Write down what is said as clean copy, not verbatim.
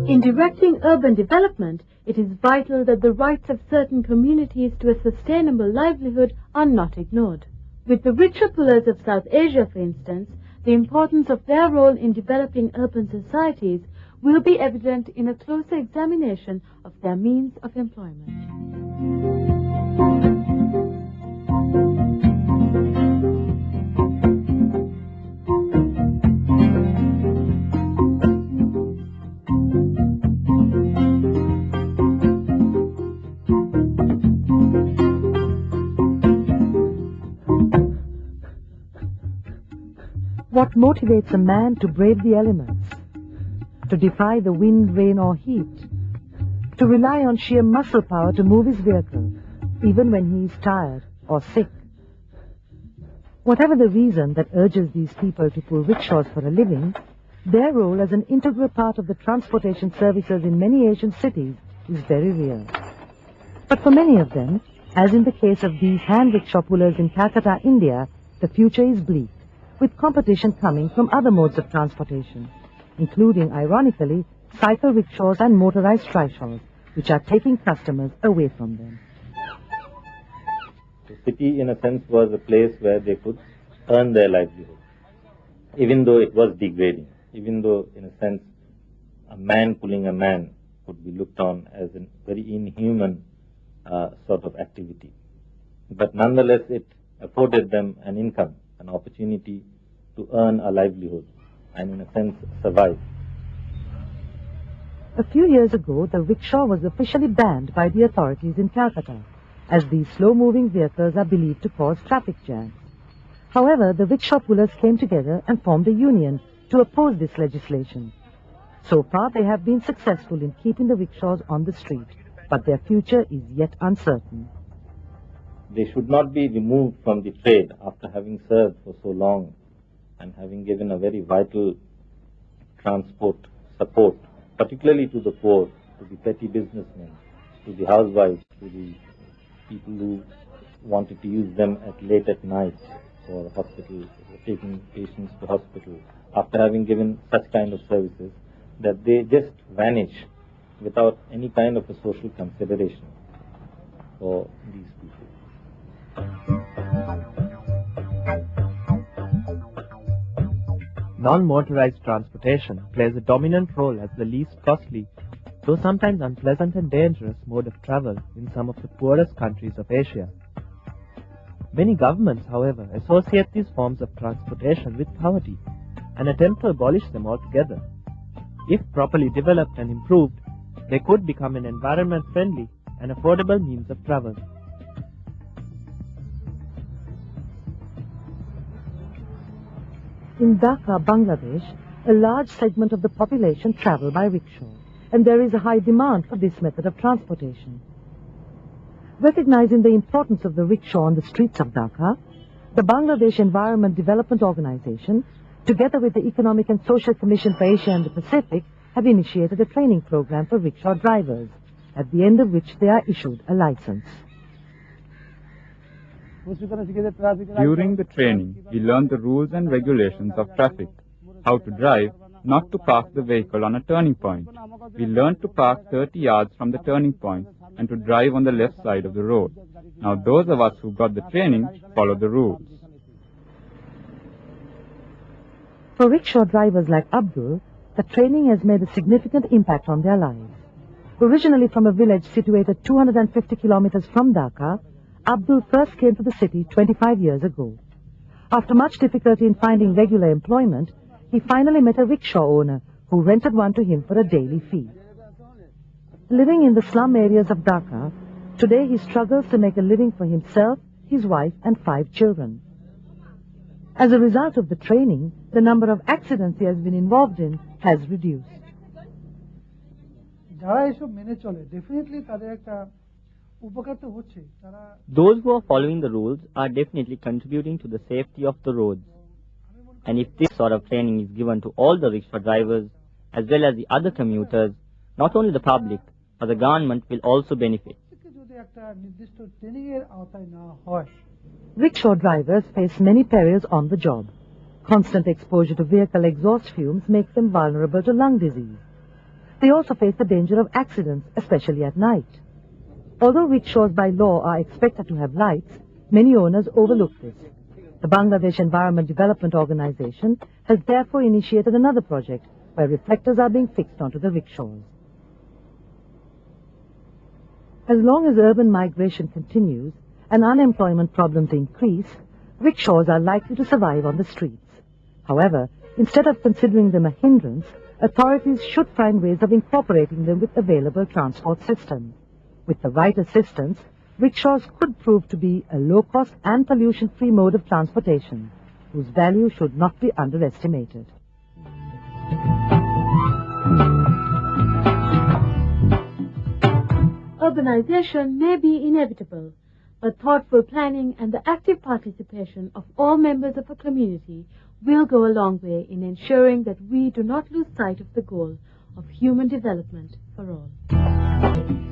In directing urban development, it is vital that the rights of certain communities to a sustainable livelihood are not ignored. With the rickshaw pullers of South Asia, for instance, the importance of their role in developing urban societies will be evident in a closer examination of their means of employment. What motivates a man to brave the elements, to defy the wind, rain or heat, to rely on sheer muscle power to move his vehicle, even when he is tired or sick? Whatever the reason that urges these people to pull rickshaws for a living, their role as an integral part of the transportation services in many Asian cities is very real. But for many of them, as in the case of these hand rickshaw pullers in Calcutta, India, the future is bleak, with competition coming from other modes of transportation, including, ironically, cycle rickshaws and motorized trishaws, which are taking customers away from them. The city, in a sense, was a place where they could earn their livelihood, even though it was degrading, even though, in a sense, a man pulling a man could be looked on as a very inhuman sort of activity. But nonetheless, it afforded them an income, an opportunity to earn a livelihood and, in a sense, survive. A few years ago, the rickshaw was officially banned by the authorities in Calcutta, as these slow-moving vehicles are believed to cause traffic jams. However, the rickshaw pullers came together and formed a union to oppose this legislation. So far, they have been successful in keeping the rickshaws on the street, but their future is yet uncertain. They should not be removed from the trade after having served for so long and having given a very vital transport support, particularly to the poor, to the petty businessmen, to the housewives, to the people who wanted to use them late at night for hospital, taking patients to hospital, after having given such kind of services, that they just vanish without any kind of a social consideration for these people. Non-motorized transportation plays a dominant role as the least costly, though sometimes unpleasant and dangerous mode of travel in some of the poorest countries of Asia. Many governments, however, associate these forms of transportation with poverty and attempt to abolish them altogether. If properly developed and improved, they could become an environment-friendly and affordable means of travel. In Dhaka, Bangladesh, a large segment of the population travel by rickshaw, and there is a high demand for this method of transportation. Recognizing the importance of the rickshaw on the streets of Dhaka, the Bangladesh Environment Development Organization, together with the Economic and Social Commission for Asia and the Pacific, have initiated a training program for rickshaw drivers, at the end of which they are issued a license. During the training, we learned the rules and regulations of traffic, how to drive, not to park the vehicle on a turning point. We learned to park 30 yards from the turning point and to drive on the left side of the road. Now those of us who got the training follow the rules. For rickshaw drivers like Abdul, the training has made a significant impact on their lives. Originally from a village situated 250 kilometers from Dhaka, Abdul first came to the city 25 years ago. After much difficulty in finding regular employment, he finally met a rickshaw owner who rented one to him for a daily fee. Living in the slum areas of Dhaka, today he struggles to make a living for himself, his wife, and 5 children. As a result of the training, the number of accidents he has been involved in has reduced. Those who are following the rules are definitely contributing to the safety of the roads. And if this sort of training is given to all the rickshaw drivers, as well as the other commuters, not only the public, but the government will also benefit. Rickshaw drivers face many perils on the job. Constant exposure to vehicle exhaust fumes makes them vulnerable to lung disease. They also face the danger of accidents, especially at night. Although rickshaws by law are expected to have lights, many owners overlook this. The Bangladesh Environment Development Organization has therefore initiated another project where reflectors are being fixed onto the rickshaws. As long as urban migration continues and unemployment problems increase, rickshaws are likely to survive on the streets. However, instead of considering them a hindrance, authorities should find ways of incorporating them with available transport systems. With the right assistance, rickshaws could prove to be a low-cost and pollution-free mode of transportation, whose value should not be underestimated. Urbanization may be inevitable, but thoughtful planning and the active participation of all members of a community will go a long way in ensuring that we do not lose sight of the goal of human development for all.